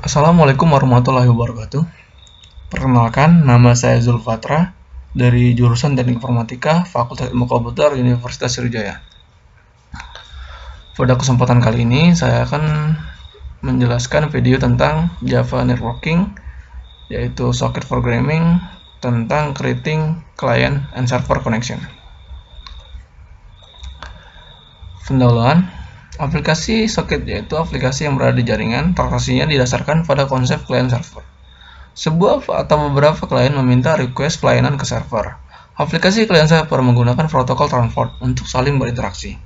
Assalamualaikum warahmatullahi wabarakatuh. Perkenalkan, nama saya Zulfatra dari jurusan Teknik Informatika Fakultas Ilmu Komputer Universitas Sriwijaya. Pada kesempatan kali ini, saya akan menjelaskan video tentang Java Networking, yaitu socket programming tentang creating client and server connection. Pendahuluan. Aplikasi socket yaitu aplikasi yang berada di jaringan, transaksinya didasarkan pada konsep client server. Sebuah atau beberapa klien meminta request pelayanan ke server. Aplikasi client server menggunakan protokol transport untuk saling berinteraksi.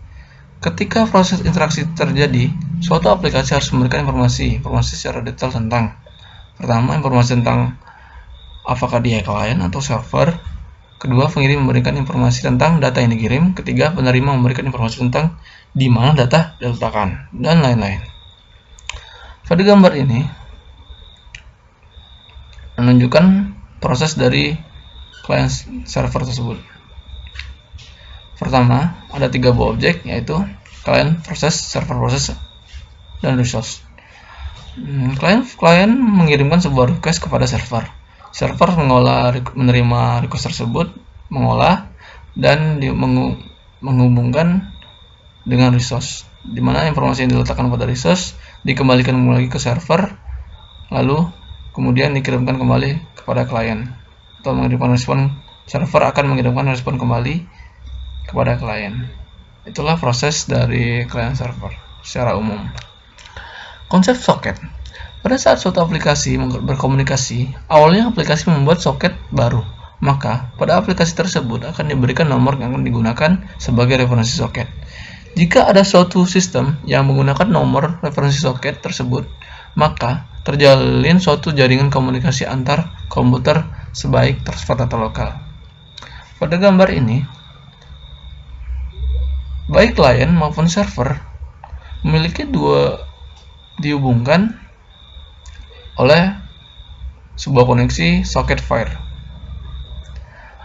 Ketika proses interaksi terjadi, suatu aplikasi harus memberikan informasi secara detail tentang pertama, informasi tentang apakah dia klien atau server. Kedua, pengirim memberikan informasi tentang data yang dikirim. Ketiga, penerima memberikan informasi tentang di mana data diletakkan, dan lain-lain. Pada gambar ini menunjukkan proses dari client server tersebut. Pertama, ada 3 buah objek, yaitu client, proses, server proses, dan resource. Client mengirimkan sebuah request kepada server. Server menerima request tersebut, mengolah, dan menghubungkan dengan resource, di mana informasi yang diletakkan pada resource dikembalikan lagi ke server, lalu kemudian dikirimkan kembali kepada klien, atau mengirimkan respon. Server akan mengirimkan respon kembali kepada klien. Itulah proses dari client server secara umum. Konsep socket. Pada saat suatu aplikasi berkomunikasi, awalnya aplikasi membuat soket baru, maka pada aplikasi tersebut akan diberikan nomor yang akan digunakan sebagai referensi soket. Jika ada suatu sistem yang menggunakan nomor referensi soket tersebut, maka terjalin suatu jaringan komunikasi antar komputer sebaik transfer data lokal. Pada gambar ini, baik klien maupun server memiliki dihubungkan oleh sebuah koneksi socket fire.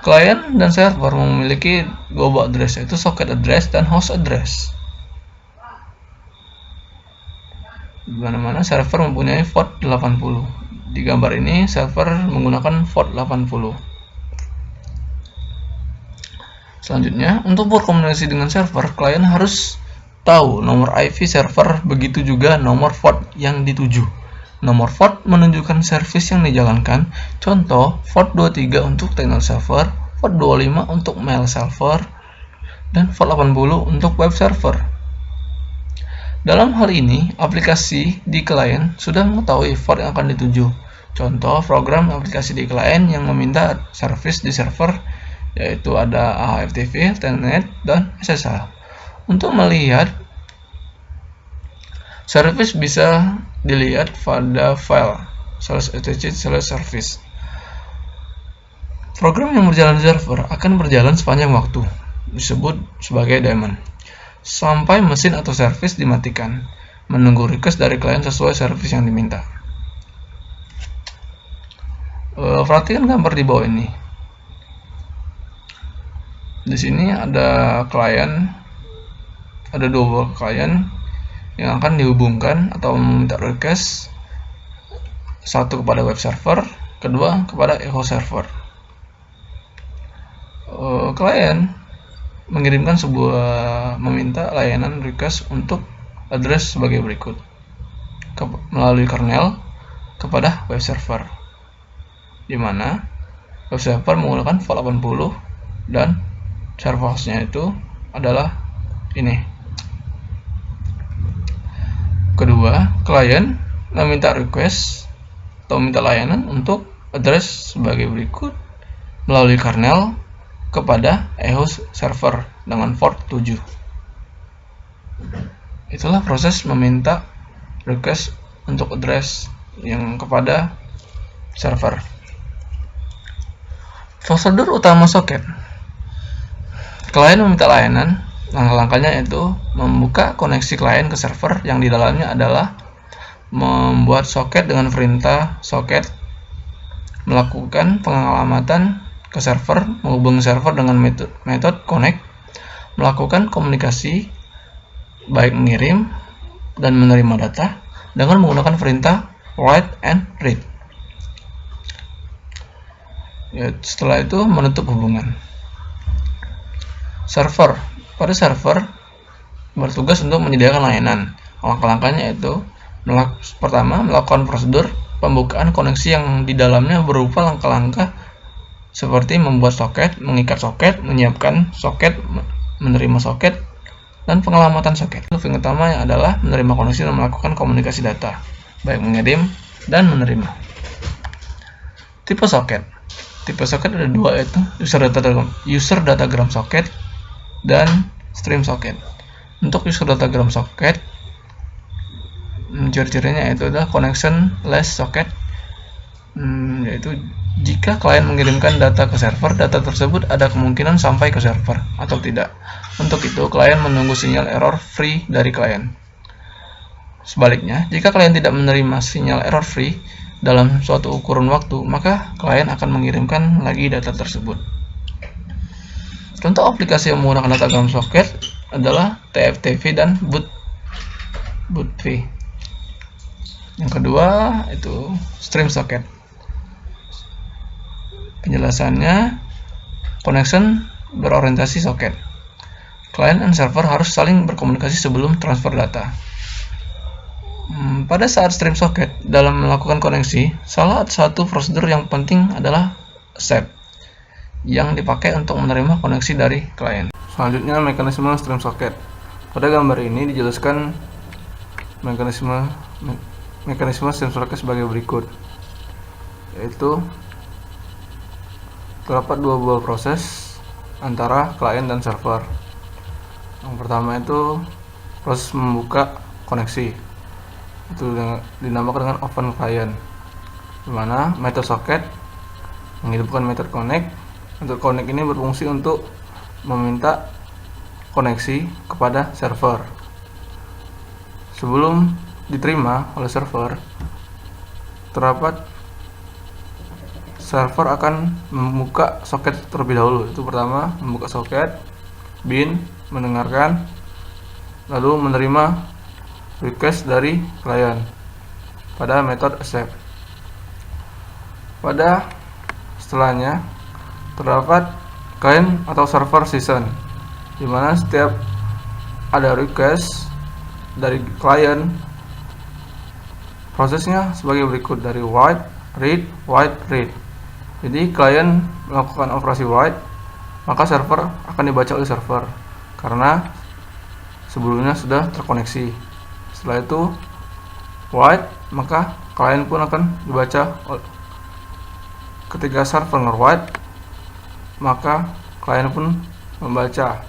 Klien dan server memiliki global address, yaitu socket address dan host address. Di mana server mempunyai port 80. Di gambar ini server menggunakan port 80. Selanjutnya, untuk berkomunikasi dengan server, klien harus tahu nomor IP server, begitu juga nomor port yang dituju. Nomor port menunjukkan service yang dijalankan, contoh port 23 untuk technical server, port 25 untuk mail server, dan port 80 untuk web server. Dalam hal ini, aplikasi di klien sudah mengetahui port yang akan dituju. Contoh program aplikasi di klien yang meminta service di server, yaitu ada HFTP, Telnet, dan SSH. Untuk melihat service bisa dilihat pada file /etc/service. Program yang berjalan di server akan berjalan sepanjang waktu, disebut sebagai daemon, sampai mesin atau service dimatikan, menunggu request dari klien sesuai service yang diminta. Perhatikan gambar di bawah ini. Di sini ada klien, ada 2 buah klien yang akan dihubungkan atau meminta request, satu kepada web server, kedua kepada echo server. Klien mengirimkan meminta layanan request untuk address sebagai berikut, melalui kernel kepada web server, di mana web server menggunakan port 80 dan server hostnya itu adalah ini. Kedua, klien meminta request atau meminta layanan untuk address sebagai berikut melalui kernel kepada echo server dengan port 7. Itulah proses meminta request untuk address yang kepada server. Prosedur utama socket. Klien meminta layanan. Langkah-langkahnya yaitu membuka koneksi klien ke server yang di dalamnya adalah membuat soket dengan perintah socket, melakukan pengalamatan ke server, menghubungi server dengan metode connect, melakukan komunikasi baik mengirim dan menerima data dengan menggunakan perintah write and read. Ya, setelah itu menutup hubungan. Server. Pada server bertugas untuk menyediakan layanan. Langkah-langkahnya yaitu pertama, melakukan prosedur pembukaan koneksi yang di dalamnya berupa langkah-langkah seperti membuat soket, mengikat soket, menyiapkan soket, menerima soket, dan pengelamatan soket. Fungsi utamanya adalah menerima koneksi dan melakukan komunikasi data, baik mengirim dan menerima. Tipe soket. Tipe soket ada dua, yaitu user datagram soket dan stream soket. Untuk user datagram soket, ciri-cirinya yaitu adalah connectionless socket, yaitu jika klien mengirimkan data ke server, data tersebut ada kemungkinan sampai ke server atau tidak. Untuk itu, klien menunggu sinyal error free dari klien. Sebaliknya, jika klien tidak menerima sinyal error free dalam suatu ukuran waktu, maka klien akan mengirimkan lagi data tersebut. Contoh aplikasi yang menggunakan datagram soket adalah TFTP dan BootV. Yang kedua itu stream socket. Penjelasannya, connection berorientasi soket. Client dan server harus saling berkomunikasi sebelum transfer data. Pada saat stream socket, dalam melakukan koneksi, salah satu prosedur yang penting adalah accept, yang dipakai untuk menerima koneksi dari klien. Selanjutnya, mekanisme stream socket. Pada gambar ini dijelaskan mekanisme stream socket sebagai berikut, yaitu terdapat dua buah proses antara klien dan server. Yang pertama itu proses membuka koneksi, itu dinamakan dengan open client, di mana method socket menghidupkan method connect. Method connect ini berfungsi untuk meminta koneksi kepada server. Sebelum diterima oleh server, terdapat server akan membuka soket terlebih dahulu. Itu pertama, membuka soket, bin, mendengarkan, lalu menerima request dari klien pada metode accept. Pada setelahnya terdapat client atau server session, di mana setiap ada request dari klien, prosesnya sebagai berikut, dari write, read. Jadi klien melakukan operasi write, maka server akan dibaca oleh server karena sebelumnya sudah terkoneksi. Setelah itu write, maka klien pun akan dibaca. Ketika server nge-write, maka klien pun membaca.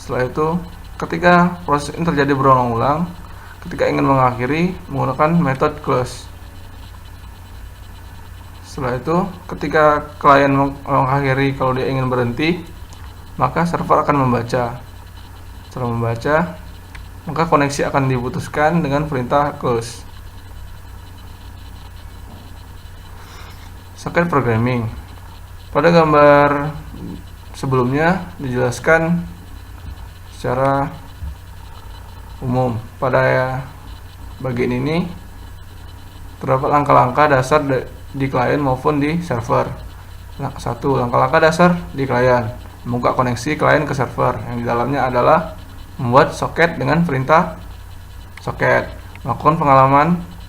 Setelah itu, ketika proses ini terjadi berulang-ulang, ketika ingin mengakhiri, menggunakan metode close. Setelah itu, ketika klien mengakhiri, kalau dia ingin berhenti, maka server akan membaca. Setelah membaca, maka koneksi akan diputuskan dengan perintah close. Socket programming. Pada gambar sebelumnya dijelaskan secara umum. Pada bagian ini terdapat langkah-langkah dasar di klien maupun di server. Satu, langkah-langkah dasar di klien: membuka koneksi klien ke server, yang di dalamnya adalah membuat soket dengan perintah soket, melakukan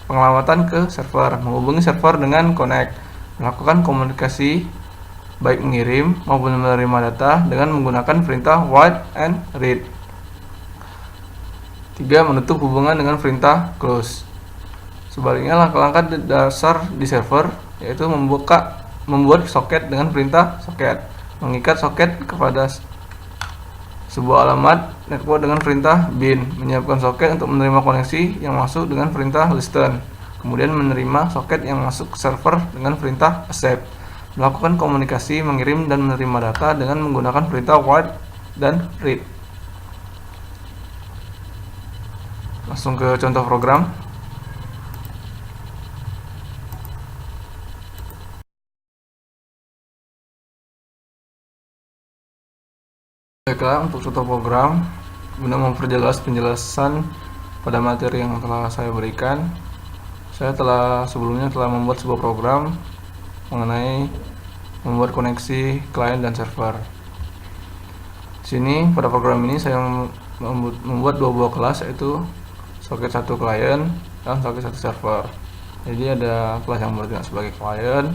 pengelamatan ke server, menghubungi server dengan connect, melakukan komunikasi baik mengirim maupun menerima data dengan menggunakan perintah write and read. 3. Menutup hubungan dengan perintah close. Sebaliknya, langkah-langkah dasar di server yaitu membuat soket dengan perintah soket, mengikat soket kepada sebuah alamat network dengan perintah bin, menyiapkan soket untuk menerima koneksi yang masuk dengan perintah listen, kemudian menerima soket yang masuk ke server dengan perintah accept, melakukan komunikasi mengirim dan menerima data dengan menggunakan perintah write dan read. Langsung ke contoh program. Baiklah, untuk contoh program guna memperjelas penjelasan pada materi yang telah saya berikan, Saya sebelumnya telah membuat sebuah program mengenai membuat koneksi klien dan server. Di sini pada program ini saya membuat dua buah kelas, yaitu soket 1 klien dan soket 1 server. Jadi ada kelas yang bertindak sebagai klien,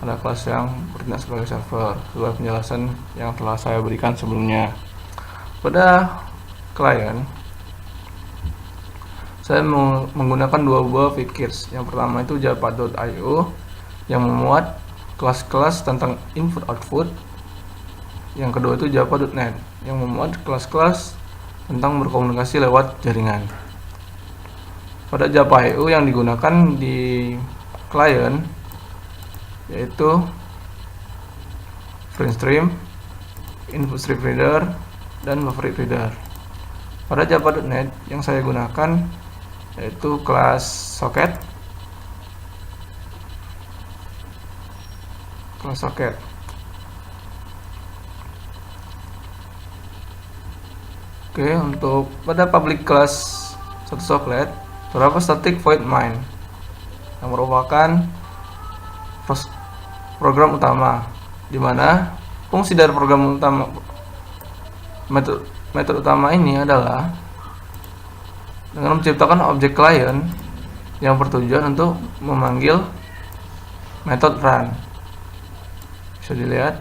ada kelas yang bertindak sebagai server, sesuai penjelasan yang telah saya berikan sebelumnya. Pada klien, saya menggunakan dua buah features. Yang pertama itu java.io yang memuat kelas-kelas tentang input-output. Yang kedua itu java.net yang memuat kelas-kelas tentang berkomunikasi lewat jaringan. Pada java.io yang digunakan di klien yaitu FrameStream, InputStreamReader, dan BufferedReader. Pada java.net yang saya gunakan yaitu kelas socket, Oke, untuk pada public class satu socket terdapat static void main yang merupakan program utama, di mana fungsi dari program utama metode utama ini adalah dengan menciptakan objek klien yang bertujuan untuk memanggil metode run. Bisa dilihat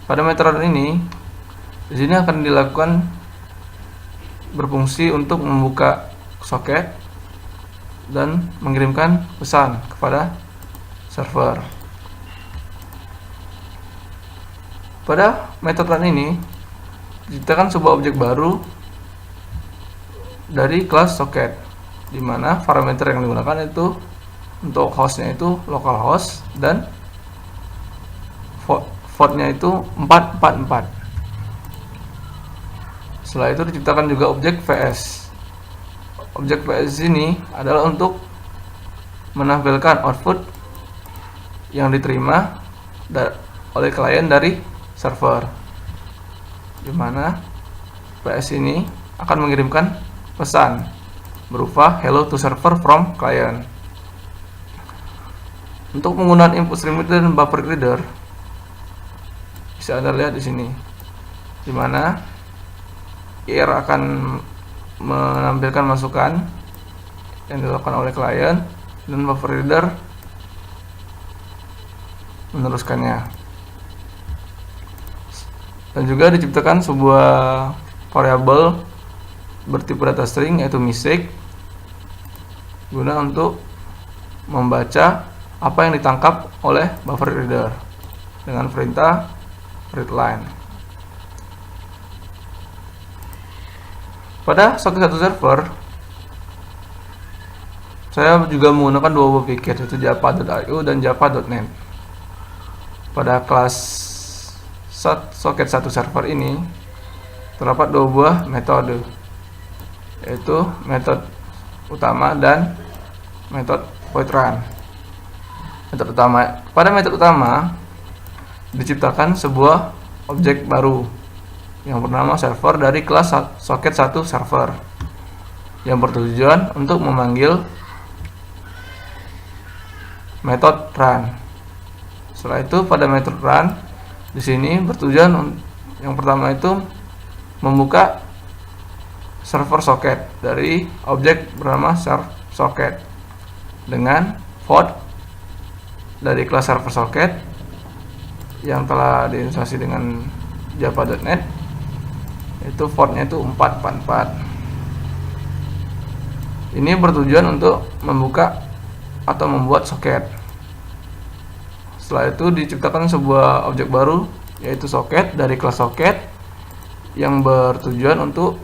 pada metode run ini, di sini akan dilakukan berfungsi untuk membuka soket dan mengirimkan pesan kepada server. Pada metode run ini diciptakan sebuah objek baru dari kelas socket, di mana parameter yang digunakan itu untuk hostnya itu localhost dan portnya itu 444. Setelah itu diciptakan juga objek VS. Objek VS ini adalah untuk menampilkan output yang diterima oleh klien dari server, di mana VS ini akan mengirimkan pesan berupa hello to server from client. Untuk penggunaan InputStreamReader dan BufferedReader bisa Anda lihat di sini, di mana IR akan menampilkan masukan yang dilakukan oleh klien dan BufferedReader meneruskannya. Dan juga diciptakan sebuah variabel bertipe data string yaitu message, guna untuk membaca apa yang ditangkap oleh BufferedReader dengan perintah readLine. Pada soket 1 server, saya juga menggunakan dua buah feature, yaitu java.io dan java.net. Pada kelas soket 1 server ini terdapat dua buah metode, yaitu metode utama dan metode void run. Pada metode utama diciptakan sebuah objek baru yang bernama server dari kelas soket 1 server yang bertujuan untuk memanggil metode run. Setelah itu pada metode run di sini bertujuan yang pertama itu membuka server socket dari objek bernama socket dengan port dari kelas server socket yang telah diinstalasi dengan java.net, itu portnya itu 444. Ini bertujuan untuk membuka atau membuat soket. Setelah itu diciptakan sebuah objek baru yaitu soket dari kelas soket yang bertujuan untuk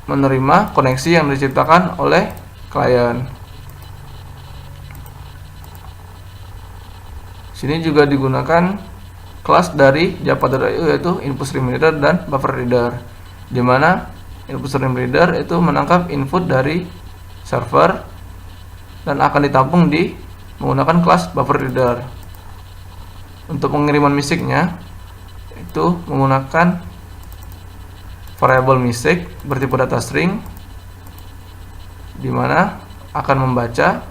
menerima koneksi yang diciptakan oleh klien. Sini juga digunakan kelas dari java.io yaitu InputStreamReader dan BufferedReader, di mana InputStreamReader itu menangkap input dari server dan akan ditampung di menggunakan kelas BufferedReader. Untuk pengiriman message-nya itu menggunakan variabel message bertipe data string, di mana akan membaca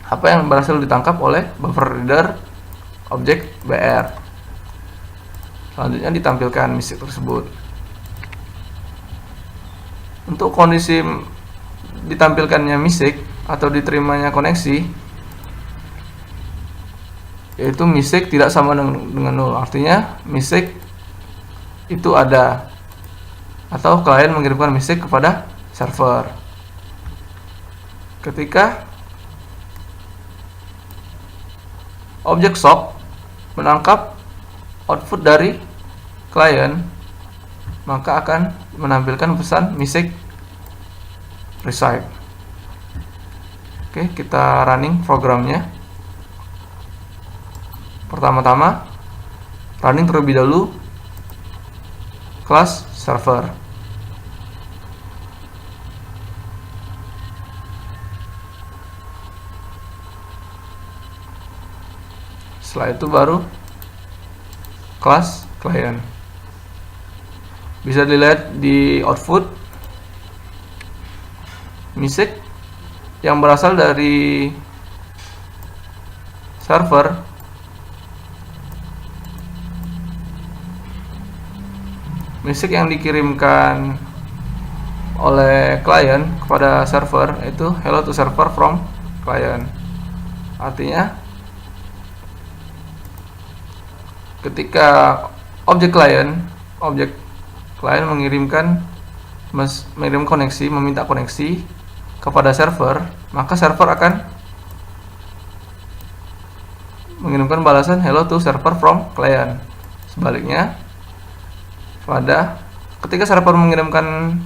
apa yang berhasil ditangkap oleh buffer reader objek BR. Selanjutnya ditampilkan MISIC tersebut. Untuk kondisi ditampilkannya MISIC atau diterimanya koneksi, yaitu MISIC tidak sama dengan 0. Artinya MISIC itu ada, atau klien mengirimkan MISIC kepada server. Ketika objek SOAP menangkap output dari klien, maka akan menampilkan pesan MISIC receive. Oke, kita running programnya. Pertama-tama running terlebih dahulu kelas server. Setelah itu baru kelas client. Bisa dilihat di output MISIC yang berasal dari server MISIC yang dikirimkan oleh klien kepada server itu hello to server from client. Artinya ketika objek klien mengirim koneksi, meminta koneksi kepada server, maka server akan mengirimkan balasan hello to server from client. Sebaliknya, ketika server mengirimkan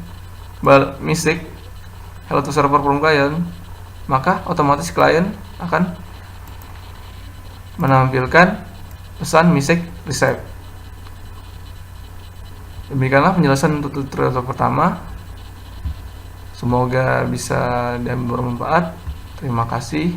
MISIC hello to server from client, maka otomatis klien akan menampilkan pesan MISIC receive. Demikianlah penjelasan untuk tutorial pertama. Semoga bisa dan bermanfaat. Terima kasih.